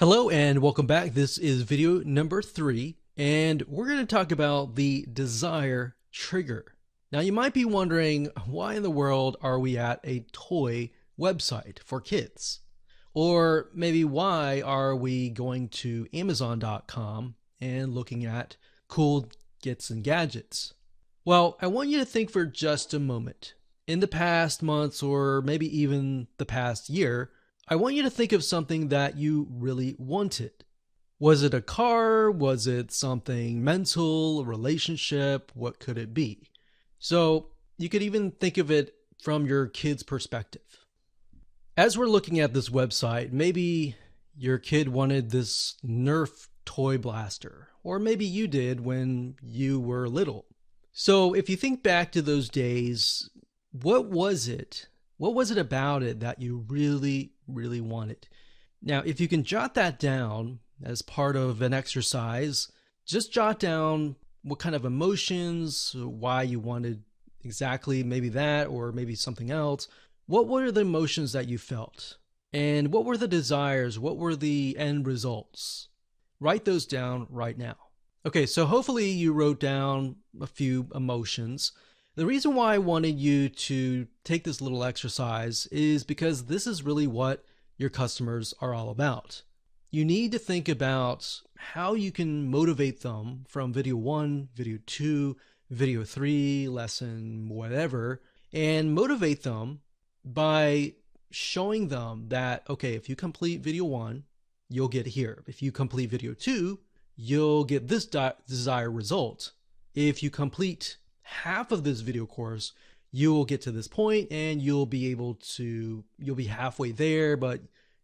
Hello and welcome back. This is video number 3, and we're going to talk about the desire trigger. Now, you might be wondering, why in the world are we at a toy website for kids? Or maybe why are we going to Amazon.com and looking at cool gets and gadgets? Well, I want you to think for just a moment. In the past months, or maybe even the past year, I want you to think of something that you really wanted. Was it a car? Was it something mental, a relationship? What could it be? So you could even think of it from your kid's perspective. As we're looking at this website, maybe your kid wanted this Nerf toy blaster, or maybe you did when you were little. So if you think back to those days, what was it? What was it about it that you really, really wanted? Now, if you can jot that down as part of an exercise, just jot down what kind of emotions, why you wanted exactly maybe that or maybe something else. What were the emotions that you felt? And what were the desires? What were the end results? Write those down right now. Okay, so hopefully you wrote down a few emotions. The reason why I wanted you to take this little exercise is because this is really what your customers are all about. You need to think about how you can motivate them from video 1, video 2, video 3, lesson, whatever, and motivate them by showing them that, okay, if you complete video 1, you'll get here. If you complete video 2, you'll get this desired result. If you complete half of this video course, you will get to this point and you'll be halfway there, but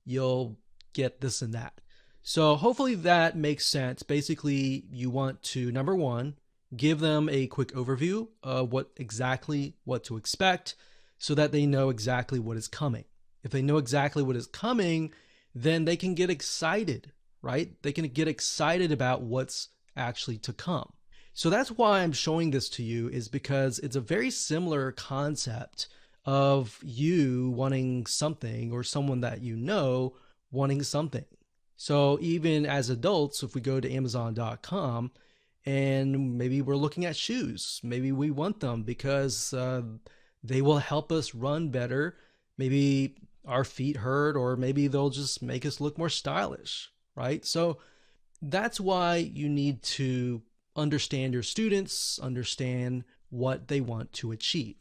you'll get this and that. So hopefully that makes sense. Basically, you want to, number 1, give them a quick overview of what to expect so that they know exactly what is coming. If they know exactly what is coming, then they can get excited, right? They can get excited about what's actually to come. So that's why I'm showing this to you, is because it's a very similar concept of you wanting something or someone that you know wanting something. So even as adults, if we go to Amazon.com and maybe we're looking at shoes, maybe we want them because they will help us run better. Maybe our feet hurt, or maybe they'll just make us look more stylish, right? So that's why you need to understand your students, understand what they want to achieve.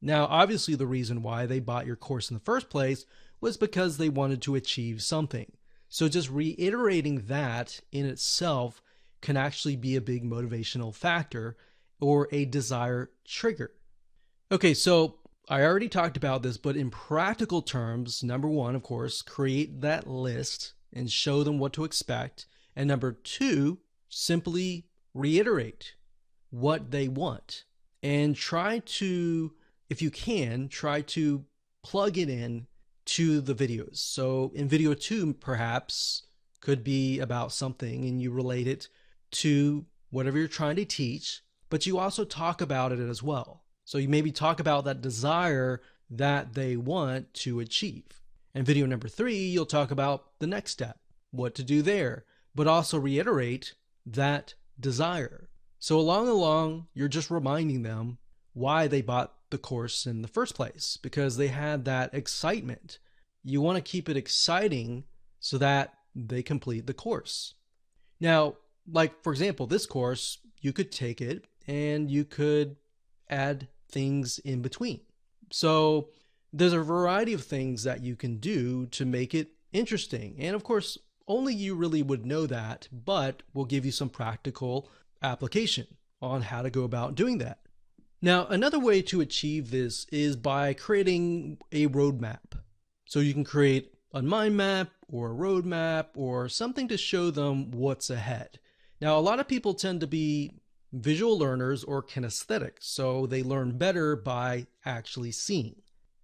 Now, obviously, the reason why they bought your course in the first place was because they wanted to achieve something. So just reiterating that in itself can actually be a big motivational factor or a desire trigger. Okay, so I already talked about this, but in practical terms, number 1, of course, create that list and show them what to expect. And number 2, simply reiterate what they want and try to, if you can, try to plug it in to the videos. So in video 2, perhaps could be about something and you relate it to whatever you're trying to teach, but you also talk about it as well. So you maybe talk about that desire that they want to achieve. And video number 3, you'll talk about the next step, what to do there, but also reiterate that desire. So along, you're just reminding them why they bought the course in the first place, because they had that excitement. You want to keep it exciting so that they complete the course. Now, like for example, this course, you could take it and you could add things in between. So there's a variety of things that you can do to make it interesting. And of course, only you really would know that, but we'll give you some practical application on how to go about doing that. Now, another way to achieve this is by creating a roadmap. So you can create a mind map or a roadmap or something to show them what's ahead. Now, a lot of people tend to be visual learners or kinesthetic, so they learn better by actually seeing.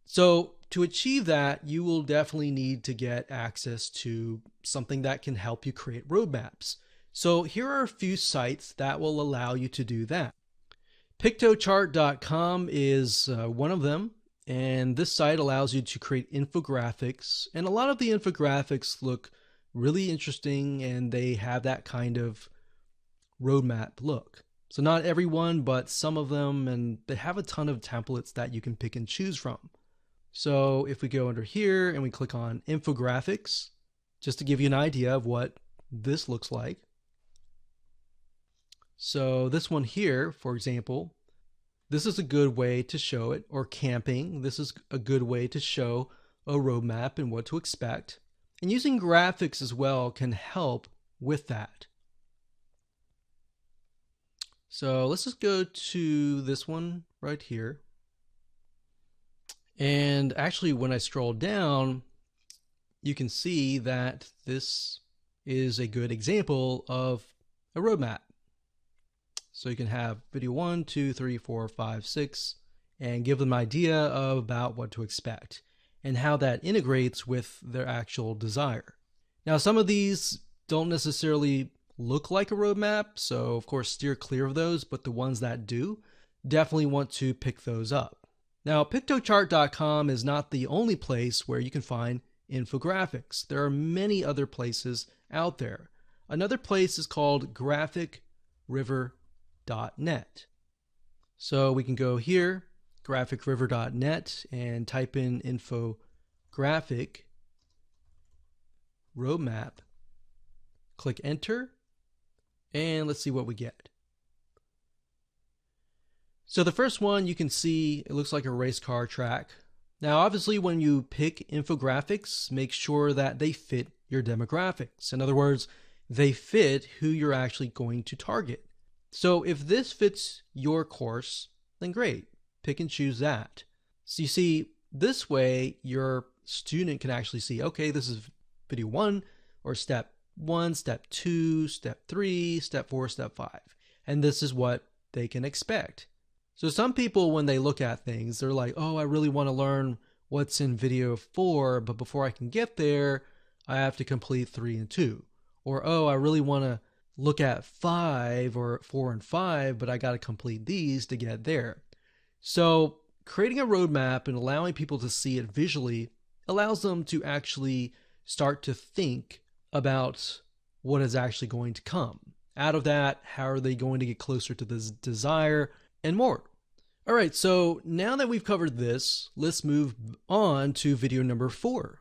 So to achieve that, you will definitely need to get access to something that can help you create roadmaps. So here are a few sites that will allow you to do that. Pictochart.com is one of them, and this site allows you to create infographics, and a lot of the infographics look really interesting and they have that kind of roadmap look. So not everyone, but some of them, and they have a ton of templates that you can pick and choose from. So if we go under here and we click on infographics, just to give you an idea of what this looks like. So this one here, for example, this is a good way to show it, or camping. This is a good way to show a roadmap and what to expect. And using graphics as well can help with that. So let's just go to this one right here. And actually, when I scroll down, you can see that this is a good example of a roadmap. So you can have video 1, 2, 3, 4, 5, 6, and give them an idea of about what to expect and how that integrates with their actual desire. Now, some of these don't necessarily look like a roadmap, so of course steer clear of those, but the ones that do, definitely want to pick those up. Now, pictochart.com is not the only place where you can find infographics. There are many other places out there. Another place is called graphicriver.net. So we can go here, graphicriver.net, and type in infographic roadmap, click enter, and let's see what we get. So the first one, you can see it looks like a race car track. Now, obviously, when you pick infographics, make sure that they fit your demographics. In other words, they fit who you're actually going to target. So if this fits your course, then great, pick and choose that. So you see, this way your student can actually see, okay, this is video 1 or step 1, step 2, step 3, step 4, step 5. And this is what they can expect. So some people, when they look at things, they're like, oh, I really want to learn what's in video 4, but before I can get there, I have to complete 3 and 2. Or, oh, I really want to look at 5 or 4 and 5, but I got to complete these to get there. So creating a roadmap and allowing people to see it visually allows them to actually start to think about what is actually going to come. Out of that, how are they going to get closer to this desire and more. All right, so now that we've covered this, let's move on to video number 4.